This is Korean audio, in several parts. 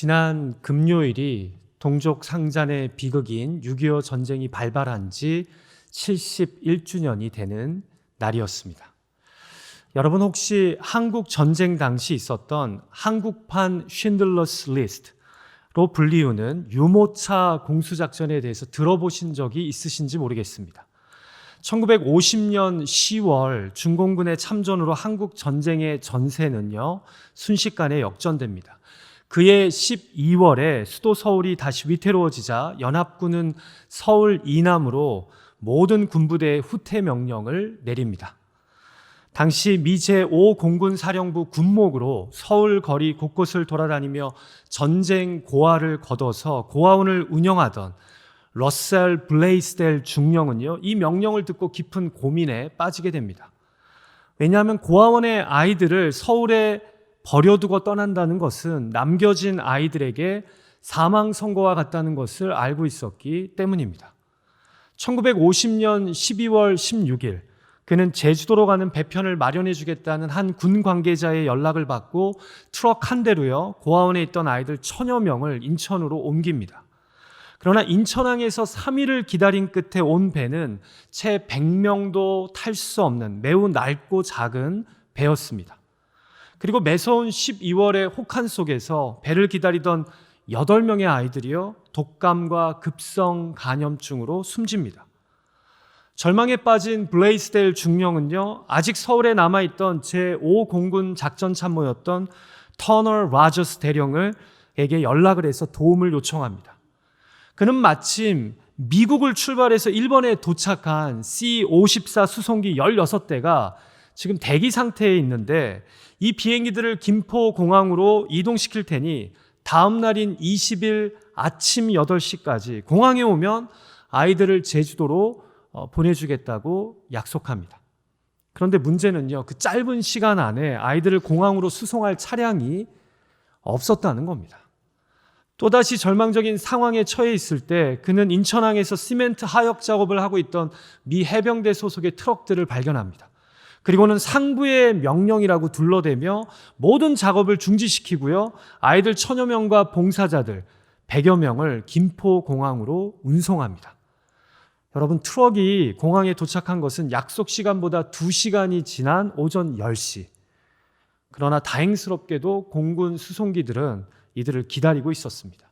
지난 금요일이 동족 상잔의 비극인 6.25 전쟁이 발발한 지 71주년이 되는 날이었습니다. 여러분 혹시 한국 전쟁 당시 있었던 한국판 쉰들러스 리스트로 불리우는 유모차 공수작전에 대해서 들어보신 적이 있으신지 모르겠습니다. 1950년 10월 중공군의 참전으로 한국 전쟁의 전세는요 순식간에 역전됩니다. 그해 12월에 수도 서울이 다시 위태로워지자 연합군은 서울 이남으로 모든 군부대의 후퇴 명령을 내립니다. 당시 미 제5공군사령부 군목으로 서울 거리 곳곳을 돌아다니며 전쟁 고아를 걷어서 고아원을 운영하던 러셀 블레이스델 중령은요, 이 명령을 듣고 깊은 고민에 빠지게 됩니다. 왜냐하면 고아원의 아이들을 서울에 버려두고 떠난다는 것은 남겨진 아이들에게 사망 선고와 같다는 것을 알고 있었기 때문입니다. 1950년 12월 16일 그는 제주도로 가는 배편을 마련해 주겠다는 한 군 관계자의 연락을 받고 트럭 한 대로요 고아원에 있던 아이들 1000여 명을 인천으로 옮깁니다. 그러나 인천항에서 3일을 기다린 끝에 온 배는 채 100명도 탈 수 없는 매우 낡고 작은 배였습니다. 그리고 매서운 12월의 혹한 속에서 배를 기다리던 8명의 아이들이요 독감과 급성 감염증으로 숨집니다. 절망에 빠진 블레이스델 중령은요 아직 서울에 남아있던 제5공군 작전참모였던 터너 라저스 대령에게 연락을 해서 도움을 요청합니다. 그는 마침 미국을 출발해서 일본에 도착한 C-54 수송기 16대가 지금 대기 상태에 있는데 이 비행기들을 김포공항으로 이동시킬 테니 다음 날인 20일 아침 8시까지 공항에 오면 아이들을 제주도로 보내주겠다고 약속합니다. 그런데 문제는요, 그 짧은 시간 안에 아이들을 공항으로 수송할 차량이 없었다는 겁니다. 또다시 절망적인 상황에 처해 있을 때 그는 인천항에서 시멘트 하역 작업을 하고 있던 미 해병대 소속의 트럭들을 발견합니다. 그리고는 상부의 명령이라고 둘러대며 모든 작업을 중지시키고요. 아이들 1000여 명과 봉사자들 100여 명을 김포공항으로 운송합니다. 여러분, 트럭이 공항에 도착한 것은 약속 시간보다 2시간이 지난 오전 10시. 그러나 다행스럽게도 공군 수송기들은 이들을 기다리고 있었습니다.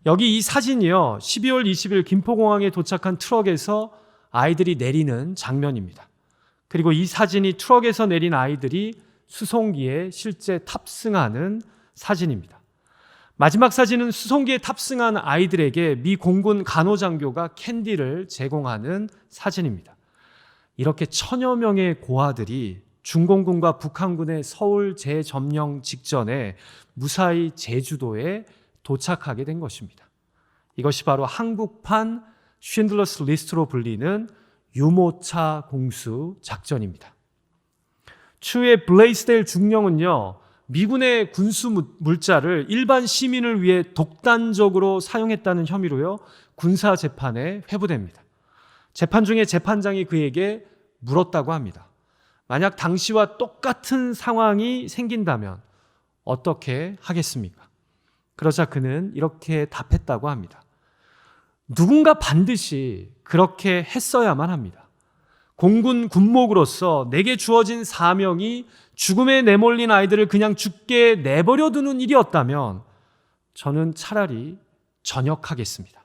여기 이 사진이요. 12월 20일 김포공항에 도착한 트럭에서 아이들이 내리는 장면입니다. 그리고 이 사진이 트럭에서 내린 아이들이 수송기에 실제 탑승하는 사진입니다. 마지막 사진은 수송기에 탑승한 아이들에게 미 공군 간호장교가 캔디를 제공하는 사진입니다. 이렇게 1000여 명의 고아들이 중공군과 북한군의 서울 재점령 직전에 무사히 제주도에 도착하게 된 것입니다. 이것이 바로 한국판 쉰들러스 리스트로 불리는 유모차 공수 작전입니다. 추후에 블레이스델 중령은요, 미군의 군수 물자를 일반 시민을 위해 독단적으로 사용했다는 혐의로요, 군사 재판에 회부됩니다. 재판 중에 재판장이 그에게 물었다고 합니다. 만약 당시와 똑같은 상황이 생긴다면 어떻게 하겠습니까? 그러자 그는 이렇게 답했다고 합니다. 누군가 반드시 그렇게 했어야만 합니다. 공군 군목으로서 내게 주어진 사명이 죽음에 내몰린 아이들을 그냥 죽게 내버려 두는 일이었다면 저는 차라리 전역하겠습니다.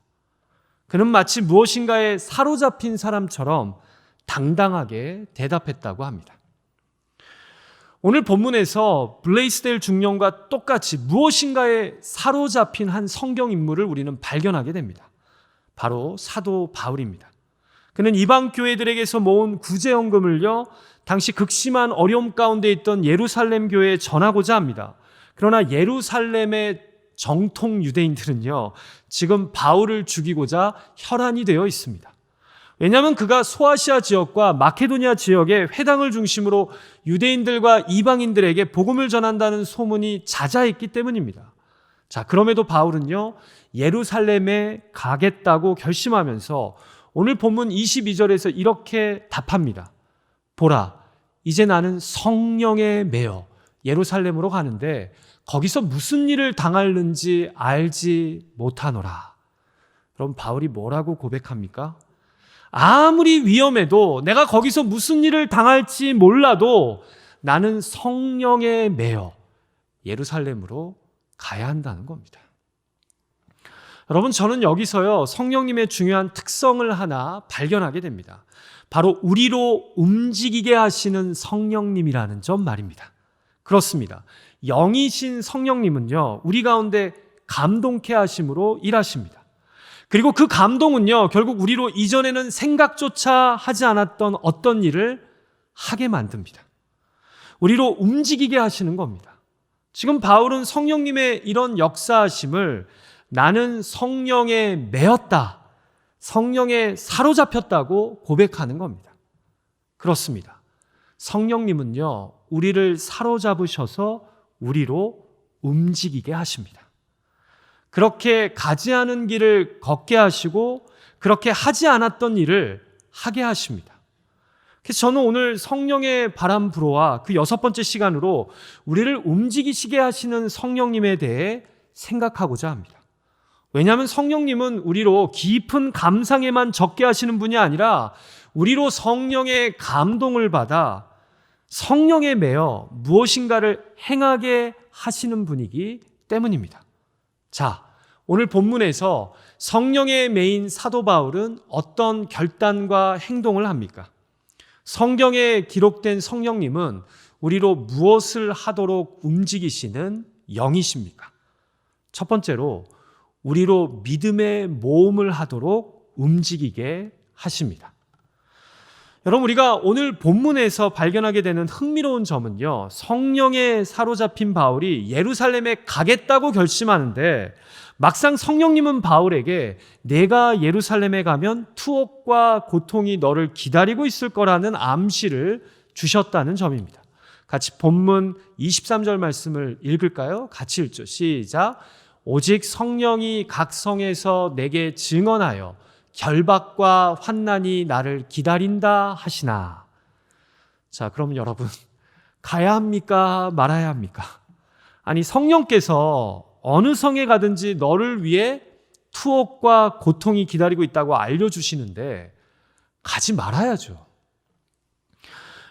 그는 마치 무엇인가에 사로잡힌 사람처럼 당당하게 대답했다고 합니다. 오늘 본문에서 블레이스델 중령과 똑같이 무엇인가에 사로잡힌 한 성경 인물을 우리는 발견하게 됩니다. 바로 사도 바울입니다. 그는 이방 교회들에게서 모은 구제연금을요, 당시 극심한 어려움 가운데 있던 예루살렘 교회에 전하고자 합니다. 그러나 예루살렘의 정통 유대인들은요, 지금 바울을 죽이고자 혈안이 되어 있습니다. 왜냐하면 그가 소아시아 지역과 마케도니아 지역의 회당을 중심으로 유대인들과 이방인들에게 복음을 전한다는 소문이 자자했기 때문입니다. 자, 그럼에도 바울은요, 예루살렘에 가겠다고 결심하면서 오늘 본문 22절에서 이렇게 답합니다. 보라, 이제 나는 성령에 매여 예루살렘으로 가는데 거기서 무슨 일을 당하는지 알지 못하노라. 그럼 바울이 뭐라고 고백합니까? 아무리 위험해도 내가 거기서 무슨 일을 당할지 몰라도 나는 성령에 매여 예루살렘으로 가야 한다는 겁니다. 여러분, 저는 여기서요, 성령님의 중요한 특성을 하나 발견하게 됩니다. 바로 우리로 움직이게 하시는 성령님이라는 점 말입니다. 그렇습니다. 영이신 성령님은요, 우리 가운데 감동케 하심으로 일하십니다. 그리고 그 감동은요, 결국 우리로 이전에는 생각조차 하지 않았던 어떤 일을 하게 만듭니다. 우리로 움직이게 하시는 겁니다. 지금 바울은 성령님의 이런 역사하심을 나는 성령에 매였다, 성령에 사로잡혔다고 고백하는 겁니다. 그렇습니다. 성령님은요, 우리를 사로잡으셔서 우리로 움직이게 하십니다. 그렇게 가지 않은 길을 걷게 하시고 그렇게 하지 않았던 일을 하게 하십니다. 그래서 저는 오늘 성령의 바람 불어와 그 6번째 시간으로 우리를 움직이시게 하시는 성령님에 대해 생각하고자 합니다. 왜냐하면 성령님은 우리로 깊은 감상에만 적게 하시는 분이 아니라 우리로 성령의 감동을 받아 성령에 매여 무엇인가를 행하게 하시는 분이기 때문입니다. 자, 오늘 본문에서 성령에 매인 사도 바울은 어떤 결단과 행동을 합니까? 성경에 기록된 성령님은 우리로 무엇을 하도록 움직이시는 영이십니까? 첫 번째로 우리로 믿음의 모험을 하도록 움직이게 하십니다. 여러분, 우리가 오늘 본문에서 발견하게 되는 흥미로운 점은요, 성령에 사로잡힌 바울이 예루살렘에 가겠다고 결심하는데 막상 성령님은 바울에게 내가 예루살렘에 가면 투옥과 고통이 너를 기다리고 있을 거라는 암시를 주셨다는 점입니다. 같이 본문 23절 말씀을 읽을까요? 같이 읽죠. 시작. 오직 성령이 각 성에서 내게 증언하여 결박과 환난이 나를 기다린다 하시나. 자, 그럼 여러분, 가야 합니까? 말아야 합니까? 아니, 성령께서 어느 성에 가든지 너를 위해 투옥과 고통이 기다리고 있다고 알려주시는데 가지 말아야죠.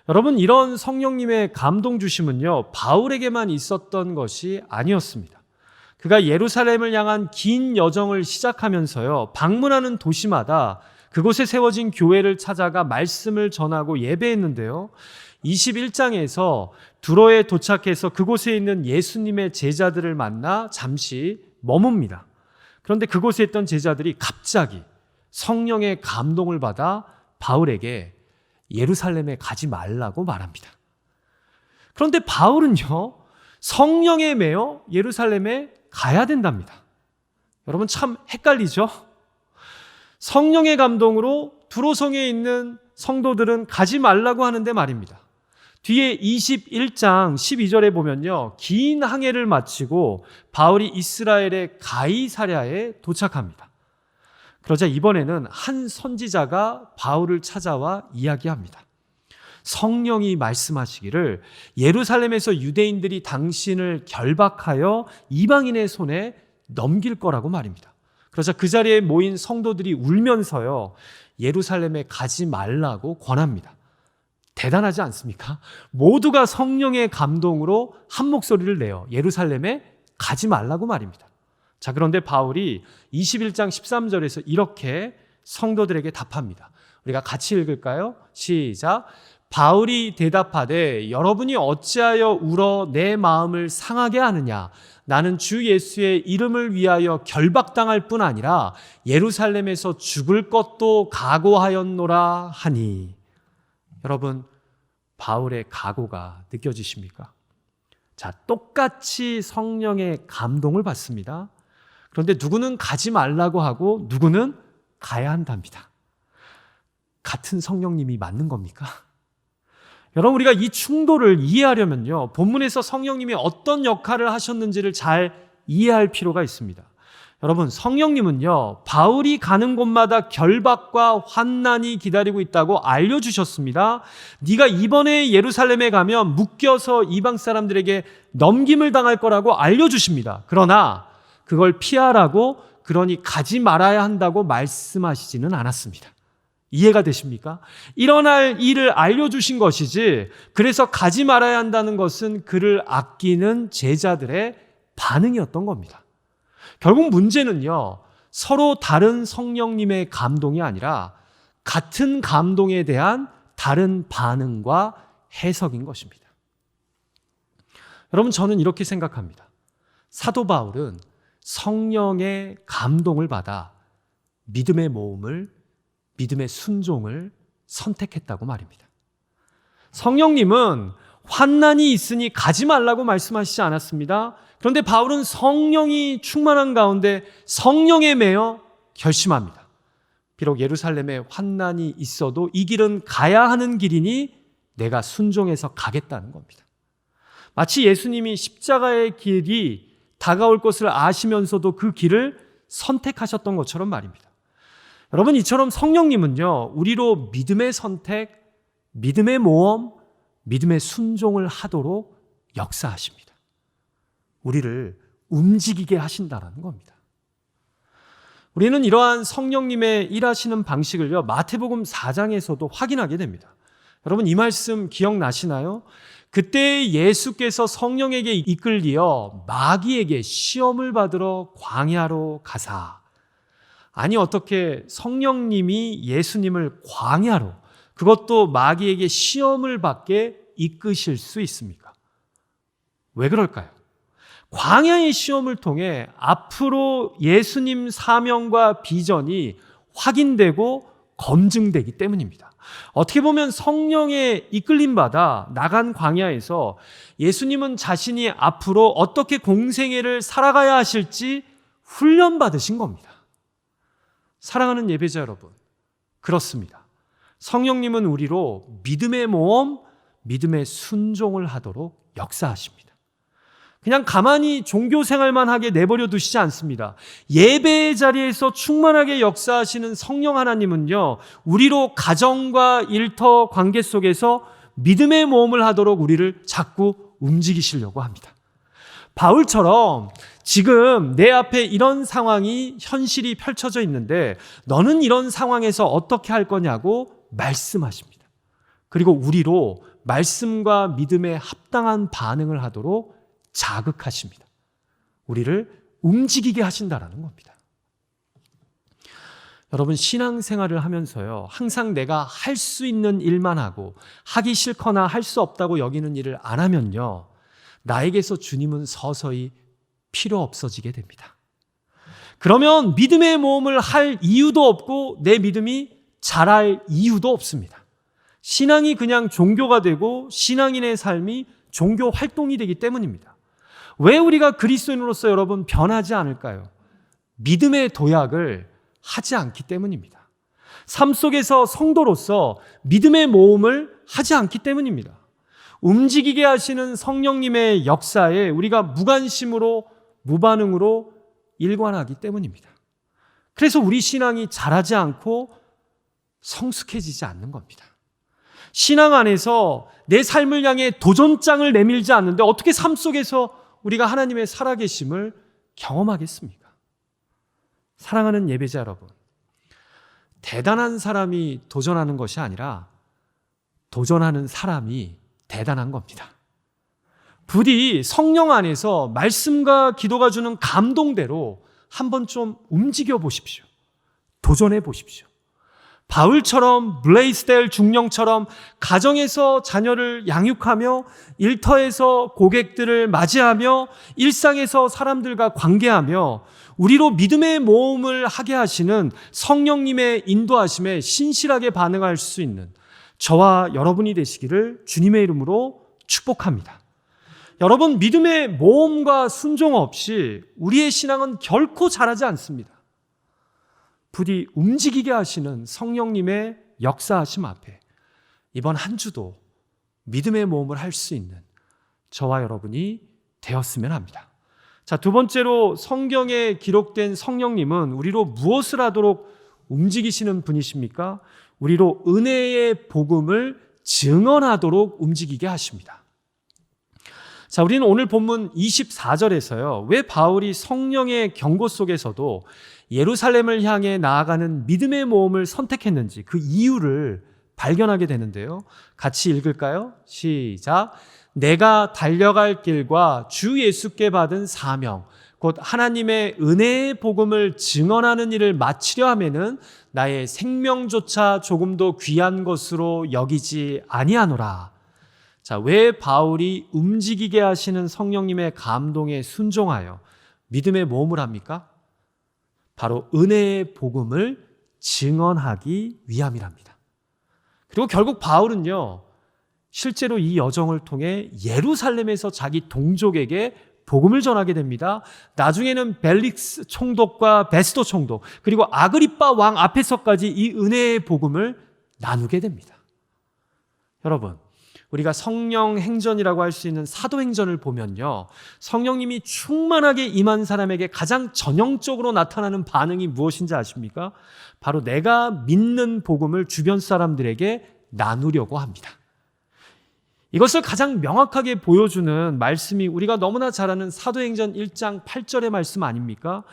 여러분, 이런 성령님의 감동 주심은요, 바울에게만 있었던 것이 아니었습니다. 그가 예루살렘을 향한 긴 여정을 시작하면서요, 방문하는 도시마다 그곳에 세워진 교회를 찾아가 말씀을 전하고 예배했는데요, 21장에서 두로에 도착해서 그곳에 있는 예수님의 제자들을 만나 잠시 머뭅니다. 그런데 그곳에 있던 제자들이 갑자기 성령의 감동을 받아 바울에게 예루살렘에 가지 말라고 말합니다. 그런데 바울은요, 성령에 매여 예루살렘에 가야 된답니다. 여러분, 참 헷갈리죠? 성령의 감동으로 두로성에 있는 성도들은 가지 말라고 하는데 말입니다. 뒤에 21장 12절에 보면요, 긴 항해를 마치고 바울이 이스라엘의 가이사랴에 도착합니다. 그러자 이번에는 한 선지자가 바울을 찾아와 이야기합니다. 성령이 말씀하시기를 예루살렘에서 유대인들이 당신을 결박하여 이방인의 손에 넘길 거라고 말입니다. 그러자 그 자리에 모인 성도들이 울면서요, 예루살렘에 가지 말라고 권합니다. 대단하지 않습니까? 모두가 성령의 감동으로 한 목소리를 내어 예루살렘에 가지 말라고 말입니다. 자, 그런데 바울이 21장 13절에서 이렇게 성도들에게 답합니다. 우리가 같이 읽을까요? 시작. 바울이 대답하되 여러분이 어찌하여 울어 내 마음을 상하게 하느냐? 나는 주 예수의 이름을 위하여 결박당할 뿐 아니라 예루살렘에서 죽을 것도 각오하였노라 하니. 여러분, 바울의 각오가 느껴지십니까? 자, 똑같이 성령의 감동을 받습니다. 그런데 누구는 가지 말라고 하고 누구는 가야 한답니다. 같은 성령님이 맞는 겁니까? 여러분, 우리가 이 충돌을 이해하려면요, 본문에서 성령님이 어떤 역할을 하셨는지를 잘 이해할 필요가 있습니다. 여러분, 성령님은요, 바울이 가는 곳마다 결박과 환난이 기다리고 있다고 알려주셨습니다. 네가 이번에 예루살렘에 가면 묶여서 이방 사람들에게 넘김을 당할 거라고 알려주십니다. 그러나 그걸 피하라고, 그러니 가지 말아야 한다고 말씀하시지는 않았습니다. 이해가 되십니까? 일어날 일을 알려주신 것이지, 그래서 가지 말아야 한다는 것은 그를 아끼는 제자들의 반응이었던 겁니다. 결국 문제는요, 서로 다른 성령님의 감동이 아니라 같은 감동에 대한 다른 반응과 해석인 것입니다. 여러분, 저는 이렇게 생각합니다. 사도 바울은 성령의 감동을 받아 믿음의 모험을, 믿음의 순종을 선택했다고 말입니다. 성령님은 환난이 있으니 가지 말라고 말씀하시지 않았습니다. 그런데 바울은 성령이 충만한 가운데 성령에 매여 결심합니다. 비록 예루살렘에 환난이 있어도 이 길은 가야 하는 길이니 내가 순종해서 가겠다는 겁니다. 마치 예수님이 십자가의 길이 다가올 것을 아시면서도 그 길을 선택하셨던 것처럼 말입니다. 여러분, 이처럼 성령님은요, 우리로 믿음의 선택, 믿음의 모험, 믿음의 순종을 하도록 역사하십니다. 우리를 움직이게 하신다는 겁니다. 우리는 이러한 성령님의 일하시는 방식을요, 마태복음 4장에서도 확인하게 됩니다. 여러분, 이 말씀 기억나시나요? 그때 예수께서 성령에게 이끌리어 마귀에게 시험을 받으러 광야로 가사. 아니, 어떻게 성령님이 예수님을 광야로, 그것도 마귀에게 시험을 받게 이끄실 수 있습니까? 왜 그럴까요? 광야의 시험을 통해 앞으로 예수님 사명과 비전이 확인되고 검증되기 때문입니다. 어떻게 보면 성령의 이끌림받아 나간 광야에서 예수님은 자신이 앞으로 어떻게 공생애를 살아가야 하실지 훈련받으신 겁니다. 사랑하는 예배자 여러분, 그렇습니다. 성령님은 우리로 믿음의 모험, 믿음의 순종을 하도록 역사하십니다. 그냥 가만히 종교 생활만 하게 내버려 두시지 않습니다. 예배의 자리에서 충만하게 역사하시는 성령 하나님은요, 우리로 가정과 일터 관계 속에서 믿음의 모험을 하도록 우리를 자꾸 움직이시려고 합니다. 바울처럼 지금 내 앞에 이런 상황이 현실이 펼쳐져 있는데 너는 이런 상황에서 어떻게 할 거냐고 말씀하십니다. 그리고 우리로 말씀과 믿음에 합당한 반응을 하도록 자극하십니다. 우리를 움직이게 하신다는 겁니다. 여러분, 신앙생활을 하면서요, 항상 내가 할 수 있는 일만 하고 하기 싫거나 할 수 없다고 여기는 일을 안 하면요, 나에게서 주님은 서서히 필요 없어지게 됩니다. 그러면 믿음의 모험을 할 이유도 없고 내 믿음이 자랄 이유도 없습니다. 신앙이 그냥 종교가 되고 신앙인의 삶이 종교 활동이 되기 때문입니다. 왜 우리가 그리스도인으로서 여러분 변하지 않을까요? 믿음의 도약을 하지 않기 때문입니다. 삶 속에서 성도로서 믿음의 모험을 하지 않기 때문입니다. 움직이게 하시는 성령님의 역사에 우리가 무관심으로 무반응으로 일관하기 때문입니다. 그래서 우리 신앙이 자라지 않고 성숙해지지 않는 겁니다. 신앙 안에서 내 삶을 향해 도전장을 내밀지 않는데 어떻게 삶 속에서 우리가 하나님의 살아계심을 경험하겠습니까? 사랑하는 예배자 여러분, 대단한 사람이 도전하는 것이 아니라 도전하는 사람이 대단한 겁니다. 부디 성령 안에서 말씀과 기도가 주는 감동대로 한번 좀 움직여 보십시오. 도전해 보십시오. 바울처럼, 블레이스델 중령처럼 가정에서 자녀를 양육하며 일터에서 고객들을 맞이하며 일상에서 사람들과 관계하며 우리로 믿음의 모험을 하게 하시는 성령님의 인도하심에 신실하게 반응할 수 있는 저와 여러분이 되시기를 주님의 이름으로 축복합니다. 여러분, 믿음의 모험과 순종 없이 우리의 신앙은 결코 자라지 않습니다. 부디 움직이게 하시는 성령님의 역사하심 앞에 이번 한 주도 믿음의 모험을 할 수 있는 저와 여러분이 되었으면 합니다. 자, 두 번째로 성경에 기록된 성령님은 우리로 무엇을 하도록 움직이시는 분이십니까? 우리로 은혜의 복음을 증언하도록 움직이게 하십니다. 자, 우리는 오늘 본문 24절에서요, 왜 바울이 성령의 경고 속에서도 예루살렘을 향해 나아가는 믿음의 모험을 선택했는지 그 이유를 발견하게 되는데요. 같이 읽을까요? 시작. 내가 달려갈 길과 주 예수께 받은 사명, 곧 하나님의 은혜의 복음을 증언하는 일을 마치려 하면은 나의 생명조차 조금도 귀한 것으로 여기지 아니하노라. 자, 왜 바울이 움직이게 하시는 성령님의 감동에 순종하여 믿음의 모험을 합니까? 바로 은혜의 복음을 증언하기 위함이랍니다. 그리고 결국 바울은요, 실제로 이 여정을 통해 예루살렘에서 자기 동족에게 복음을 전하게 됩니다. 나중에는 벨릭스 총독과 베스도 총독, 그리고 아그리빠 왕 앞에서까지 이 은혜의 복음을 나누게 됩니다. 여러분, 우리가 성령 행전이라고 할 수 있는 사도행전을 보면요, 성령님이 충만하게 임한 사람에게 가장 전형적으로 나타나는 반응이 무엇인지 아십니까? 바로 내가 믿는 복음을 주변 사람들에게 나누려고 합니다. 이것을 가장 명확하게 보여주는 말씀이 우리가 너무나 잘 아는 사도행전 1장 8절의 말씀 아닙니까?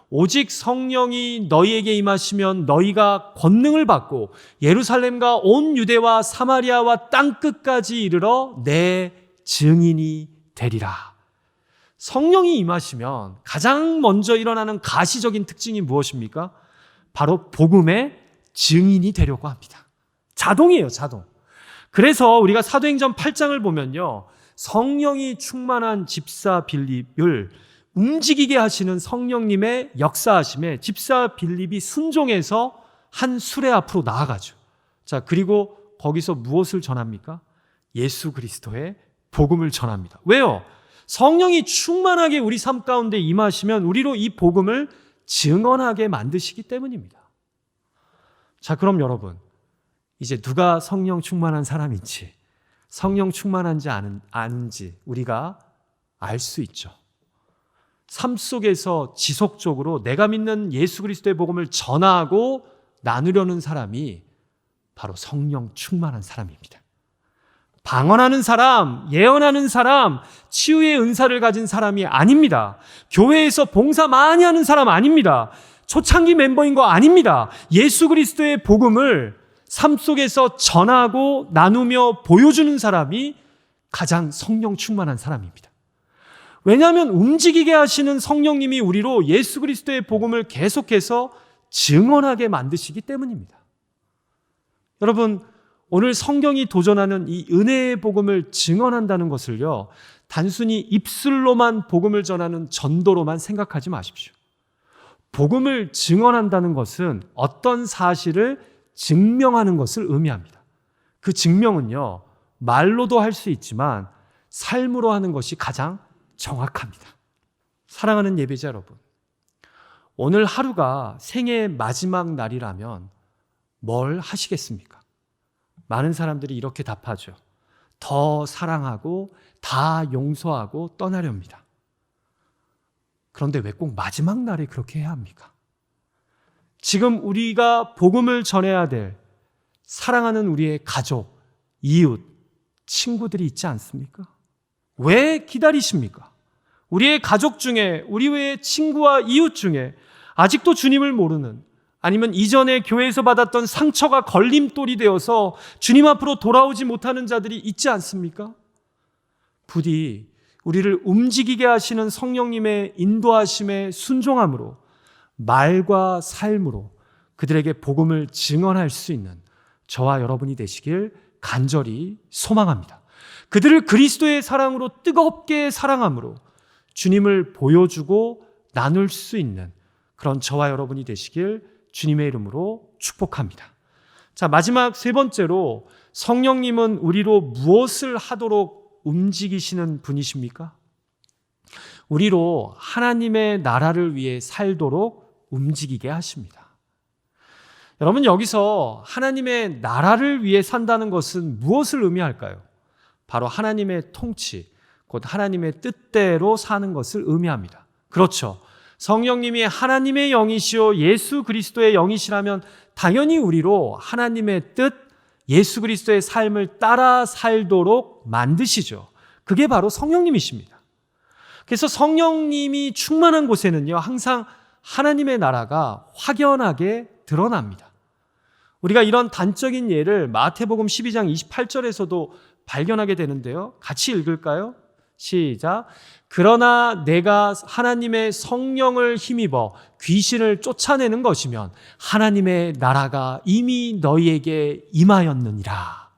오직 성령이 너희에게 임하시면 너희가 권능을 받고 예루살렘과 온 유대와 사마리아와 땅끝까지 이르러 내 증인이 되리라. 성령이 임하시면 가장 먼저 일어나는 가시적인 특징이 무엇입니까? 바로 복음의 증인이 되려고 합니다. 자동이에요, 자동. 그래서 우리가 사도행전 8장을 보면요, 성령이 충만한 집사 빌립을 움직이게 하시는 성령님의 역사하심에 집사 빌립이 순종해서 한 수레 앞으로 나아가죠. 자, 그리고 거기서 무엇을 전합니까? 예수 그리스도의 복음을 전합니다. 왜요? 성령이 충만하게 우리 삶 가운데 임하시면 우리로 이 복음을 증언하게 만드시기 때문입니다. 자, 그럼 여러분, 이제 누가 성령 충만한 사람인지, 성령 충만한지 아닌지 우리가 알 수 있죠. 삶 속에서 지속적으로 내가 믿는 예수 그리스도의 복음을 전하고 나누려는 사람이 바로 성령 충만한 사람입니다. 방언하는 사람, 예언하는 사람, 치유의 은사를 가진 사람이 아닙니다. 교회에서 봉사 많이 하는 사람 아닙니다. 초창기 멤버인 거 아닙니다. 예수 그리스도의 복음을 삶 속에서 전하고 나누며 보여주는 사람이 가장 성령 충만한 사람입니다. 왜냐하면 움직이게 하시는 성령님이 우리로 예수 그리스도의 복음을 계속해서 증언하게 만드시기 때문입니다. 여러분, 오늘 성경이 도전하는 이 은혜의 복음을 증언한다는 것을요, 단순히 입술로만 복음을 전하는 전도로만 생각하지 마십시오. 복음을 증언한다는 것은 어떤 사실을 증명하는 것을 의미합니다. 그 증명은요, 말로도 할 수 있지만 삶으로 하는 것이 가장 정확합니다. 사랑하는 예배자 여러분, 오늘 하루가 생애의 마지막 날이라면 뭘 하시겠습니까? 많은 사람들이 이렇게 답하죠. 더 사랑하고 다 용서하고 떠나렵니다. 그런데 왜 꼭 마지막 날에 그렇게 해야 합니까? 지금 우리가 복음을 전해야 될 사랑하는 우리의 가족, 이웃, 친구들이 있지 않습니까? 왜 기다리십니까? 우리의 가족 중에, 우리의 친구와 이웃 중에 아직도 주님을 모르는, 아니면 이전에 교회에서 받았던 상처가 걸림돌이 되어서 주님 앞으로 돌아오지 못하는 자들이 있지 않습니까? 부디 우리를 움직이게 하시는 성령님의 인도하심에 순종함으로 말과 삶으로 그들에게 복음을 증언할 수 있는 저와 여러분이 되시길 간절히 소망합니다. 그들을 그리스도의 사랑으로 뜨겁게 사랑함으로 주님을 보여주고 나눌 수 있는 그런 저와 여러분이 되시길 주님의 이름으로 축복합니다. 자, 마지막 세 번째로 성령님은 우리로 무엇을 하도록 움직이시는 분이십니까? 우리로 하나님의 나라를 위해 살도록 움직이게 하십니다. 여러분, 여기서 하나님의 나라를 위해 산다는 것은 무엇을 의미할까요? 바로 하나님의 통치, 곧 하나님의 뜻대로 사는 것을 의미합니다. 그렇죠. 성령님이 하나님의 영이시요 예수 그리스도의 영이시라면 당연히 우리로 하나님의 뜻, 예수 그리스도의 삶을 따라 살도록 만드시죠. 그게 바로 성령님이십니다. 그래서 성령님이 충만한 곳에는요, 항상 하나님의 나라가 확연하게 드러납니다. 우리가 이런 단적인 예를 마태복음 12장 28절에서도 발견하게 되는데요. 같이 읽을까요? 시작. 그러나 내가 하나님의 성령을 힘입어 귀신을 쫓아내는 것이면 하나님의 나라가 이미 너희에게 임하였느니라.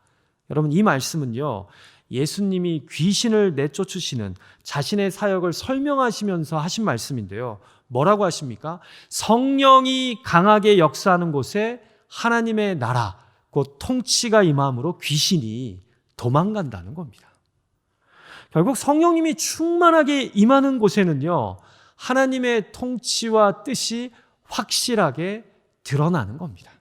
여러분, 이 말씀은요, 예수님이 귀신을 내쫓으시는 자신의 사역을 설명하시면서 하신 말씀인데요. 뭐라고 하십니까? 성령이 강하게 역사하는 곳에 하나님의 나라, 곧 통치가 임함으로 귀신이 도망간다는 겁니다. 결국 성령님이 충만하게 임하는 곳에는요, 하나님의 통치와 뜻이 확실하게 드러나는 겁니다.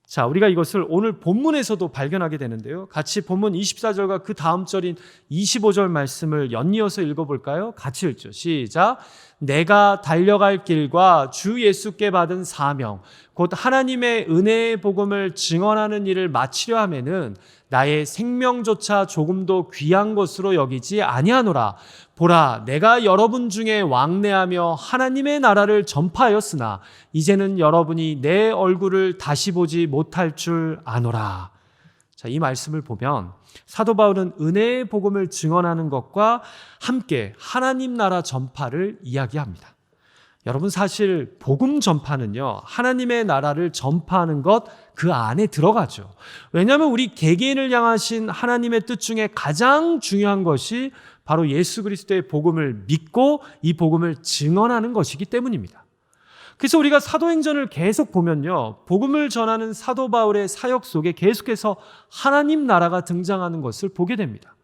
자, 우리가 이것을 오늘 본문에서도 발견하게 되는데요. 같이 본문 24절과 그 다음 절인 25절 말씀을 연이어서 읽어볼까요? 같이 읽죠. 시작. 내가 달려갈 길과 주 예수께 받은 사명, 곧 하나님의 은혜의 복음을 증언하는 일을 마치려 하면은 나의 생명조차 조금도 귀한 것으로 여기지 아니하노라. 보라, 내가 여러분 중에 왕래하며 하나님의 나라를 전파하였으나 이제는 여러분이 내 얼굴을 다시 보지 못할 줄 아노라. 자, 이 말씀을 보면 사도 바울은 은혜의 복음을 증언하는 것과 함께 하나님 나라 전파를 이야기합니다. 여러분, 사실 복음 전파는요, 하나님의 나라를 전파하는 것 그 안에 들어가죠. 왜냐하면 우리 개개인을 향하신 하나님의 뜻 중에 가장 중요한 것이 바로 예수 그리스도의 복음을 믿고 이 복음을 증언하는 것이기 때문입니다. 그래서 우리가 사도행전을 계속 보면요, 복음을 전하는 사도 바울의 사역 속에 계속해서 하나님 나라가 등장하는 것을 보게 됩니다.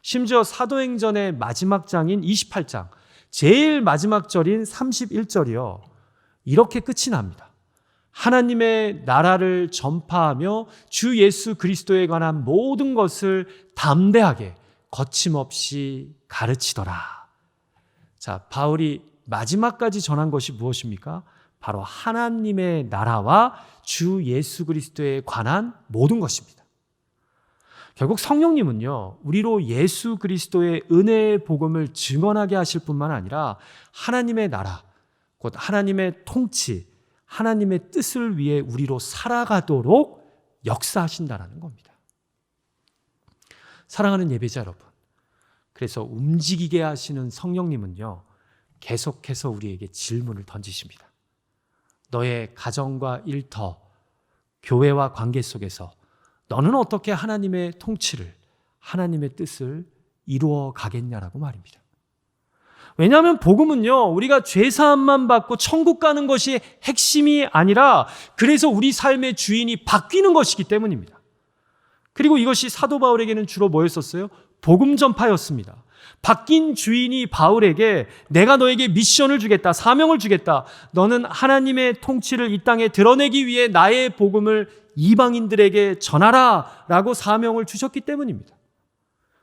심지어 사도행전의 마지막 장인 28장, 제일 마지막 절인 31절이요, 이렇게 끝이 납니다. 하나님의 나라를 전파하며 주 예수 그리스도에 관한 모든 것을 담대하게 거침없이 가르치더라. 자, 바울이 마지막까지 전한 것이 무엇입니까? 바로 하나님의 나라와 주 예수 그리스도에 관한 모든 것입니다. 결국 성령님은요, 우리로 예수 그리스도의 은혜의 복음을 증언하게 하실 뿐만 아니라 하나님의 나라, 곧 하나님의 통치, 하나님의 뜻을 위해 우리로 살아가도록 역사하신다는 겁니다. 사랑하는 예배자 여러분, 그래서 움직이게 하시는 성령님은요, 계속해서 우리에게 질문을 던지십니다. 너의 가정과 일터, 교회와 관계 속에서 너는 어떻게 하나님의 통치를, 하나님의 뜻을 이루어 가겠냐라고 말입니다. 왜냐하면 복음은요, 우리가 죄사함만 받고 천국 가는 것이 핵심이 아니라 그래서 우리 삶의 주인이 바뀌는 것이기 때문입니다. 그리고 이것이 사도 바울에게는 주로 뭐였었어요? 복음 전파였습니다. 바뀐 주인이 바울에게 내가 너에게 미션을 주겠다, 사명을 주겠다. 너는 하나님의 통치를 이 땅에 드러내기 위해 나의 복음을 이방인들에게 전하라 라고 사명을 주셨기 때문입니다.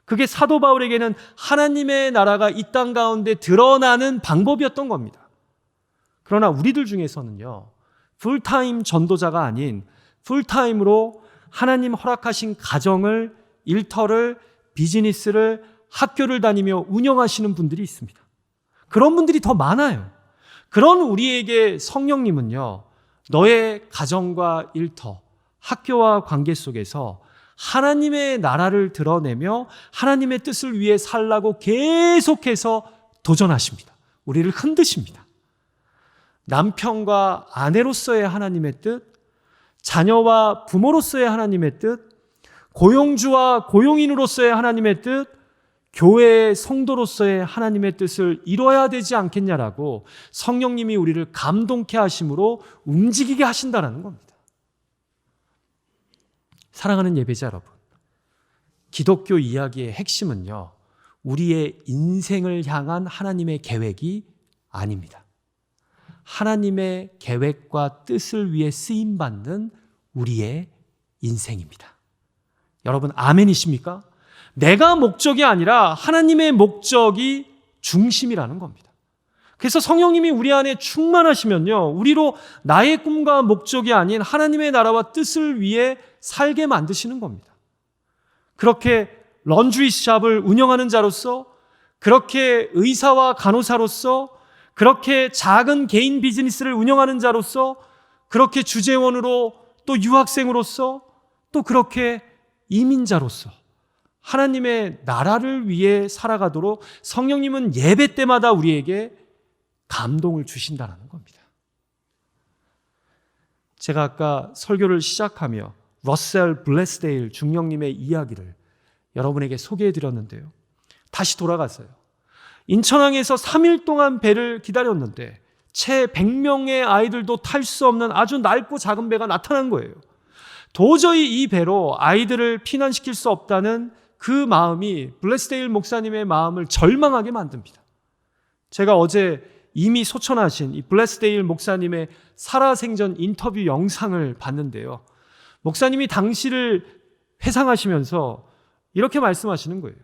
그게 사도 바울에게는 하나님의 나라가 이 땅 가운데 드러나는 방법이었던 겁니다. 그러나 우리들 중에서는요, 풀타임 전도자가 아닌 풀타임으로 하나님 허락하신 가정을, 일터를, 비즈니스를, 학교를 다니며 운영하시는 분들이 있습니다. 그런 분들이 더 많아요. 그런 우리에게 성령님은요, 너의 가정과 일터, 학교와 관계 속에서 하나님의 나라를 드러내며 하나님의 뜻을 위해 살라고 계속해서 도전하십니다. 우리를 흔드십니다. 남편과 아내로서의 하나님의 뜻, 자녀와 부모로서의 하나님의 뜻, 고용주와 고용인으로서의 하나님의 뜻, 교회의 성도로서의 하나님의 뜻을 이뤄야 되지 않겠냐라고 성령님이 우리를 감동케 하심으로 움직이게 하신다는 겁니다. 사랑하는 예배자 여러분, 기독교 이야기의 핵심은요, 우리의 인생을 향한 하나님의 계획이 아닙니다. 하나님의 계획과 뜻을 위해 쓰임받는 우리의 인생입니다. 여러분, 아멘이십니까? 내가 목적이 아니라 하나님의 목적이 중심이라는 겁니다. 그래서 성령님이 우리 안에 충만하시면요, 우리로 나의 꿈과 목적이 아닌 하나님의 나라와 뜻을 위해 살게 만드시는 겁니다. 그렇게 런드리샵을 운영하는 자로서, 그렇게 의사와 간호사로서, 그렇게 작은 개인 비즈니스를 운영하는 자로서, 그렇게 주재원으로, 또 유학생으로서, 또 그렇게 이민자로서 하나님의 나라를 위해 살아가도록 성령님은 예배 때마다 우리에게 감동을 주신다는 겁니다. 제가 아까 설교를 시작하며 러셀 블레스데일 중령님의 이야기를 여러분에게 소개해 드렸는데요. 다시 돌아갔어요. 인천항에서 3일 동안 배를 기다렸는데 채 100명의 아이들도 탈 수 없는 아주 낡고 작은 배가 나타난 거예요. 도저히 이 배로 아이들을 피난시킬 수 없다는 그 마음이 블레스데일 목사님의 마음을 절망하게 만듭니다. 제가 어제 이미 소천하신 이 블레스데일 목사님의 살아생전 인터뷰 영상을 봤는데요. 목사님이 당시를 회상하시면서 이렇게 말씀하시는 거예요.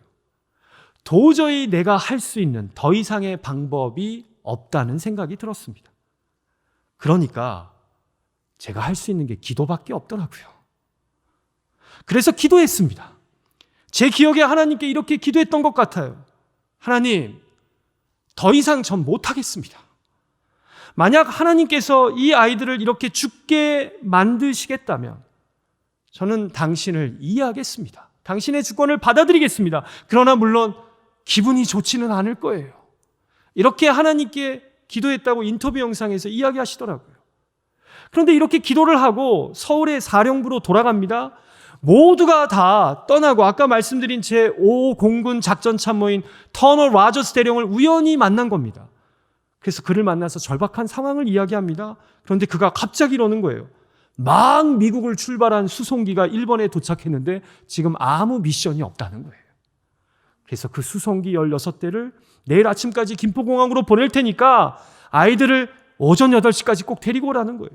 도저히 내가 할 수 있는 더 이상의 방법이 없다는 생각이 들었습니다. 그러니까 제가 할 수 있는 게 기도밖에 없더라고요. 그래서 기도했습니다. 제 기억에 하나님께 이렇게 기도했던 것 같아요. 하나님, 더 이상 전 못하겠습니다. 만약 하나님께서 이 아이들을 이렇게 죽게 만드시겠다면 저는 당신을 이해하겠습니다. 당신의 주권을 받아들이겠습니다. 그러나 물론 기분이 좋지는 않을 거예요. 이렇게 하나님께 기도했다고 인터뷰 영상에서 이야기하시더라고요. 그런데 이렇게 기도를 하고 서울의 사령부로 돌아갑니다. 모두가 다 떠나고 아까 말씀드린 제5공군 작전참모인 터너 라저스 대령을 우연히 만난 겁니다. 그래서 그를 만나서 절박한 상황을 이야기합니다. 그런데 그가 갑자기 이러는 거예요. 막 미국을 출발한 수송기가 일본에 도착했는데 지금 아무 미션이 없다는 거예요. 그래서 그 수송기 16대를 내일 아침까지 김포공항으로 보낼 테니까 아이들을 오전 8시까지 꼭 데리고 오라는 거예요.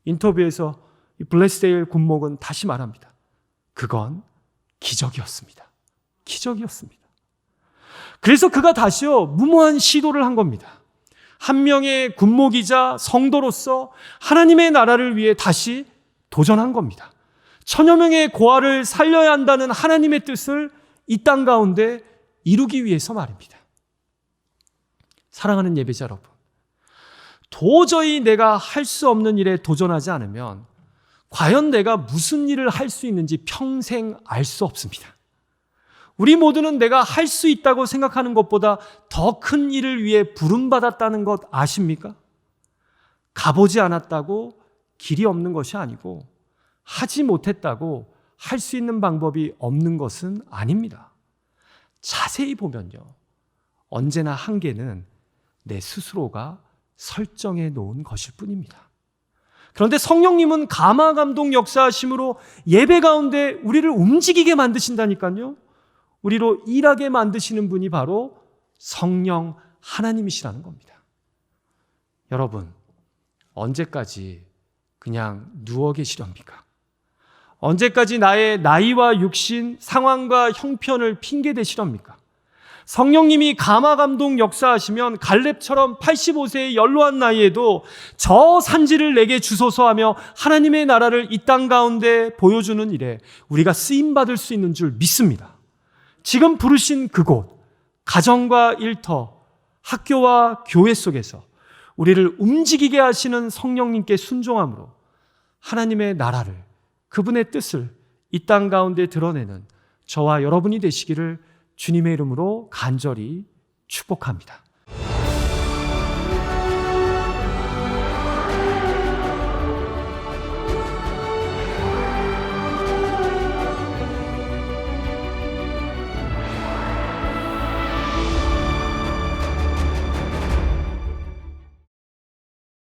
인터뷰에서 이 블레스데일 군목은 다시 말합니다. 그건 기적이었습니다. 기적이었습니다. 그래서 그가 다시요 무모한 시도를 한 겁니다. 한 명의 군목이자 성도로서 하나님의 나라를 위해 다시 도전한 겁니다. 1000여 명의 고아를 살려야 한다는 하나님의 뜻을 이 땅 가운데 이루기 위해서 말입니다. 사랑하는 예배자 여러분, 도저히 내가 할 수 없는 일에 도전하지 않으면 과연 내가 무슨 일을 할 수 있는지 평생 알 수 없습니다. 우리 모두는 내가 할 수 있다고 생각하는 것보다 더 큰 일을 위해 부름받았다는 것 아십니까? 가보지 않았다고 길이 없는 것이 아니고 하지 못했다고 할 수 있는 방법이 없는 것은 아닙니다. 자세히 보면요, 언제나 한계는 내 스스로가 설정해 놓은 것일 뿐입니다. 그런데 성령님은 감화감동 역사하심으로 예배 가운데 우리를 움직이게 만드신다니까요. 우리로 일하게 만드시는 분이 바로 성령 하나님이시라는 겁니다. 여러분, 언제까지 그냥 누워 계시렵니까? 언제까지 나의 나이와 육신, 상황과 형편을 핑계 대시렵니까? 성령님이 감화감동 역사하시면 갈렙처럼 85세의 연로한 나이에도 저 산지를 내게 주소서 하며 하나님의 나라를 이 땅 가운데 보여주는 일에 우리가 쓰임받을 수 있는 줄 믿습니다. 지금 부르신 그곳, 가정과 일터, 학교와 교회 속에서 우리를 움직이게 하시는 성령님께 순종함으로 하나님의 나라를, 그분의 뜻을 이 땅 가운데 드러내는 저와 여러분이 되시기를 주님의 이름으로 간절히 축복합니다.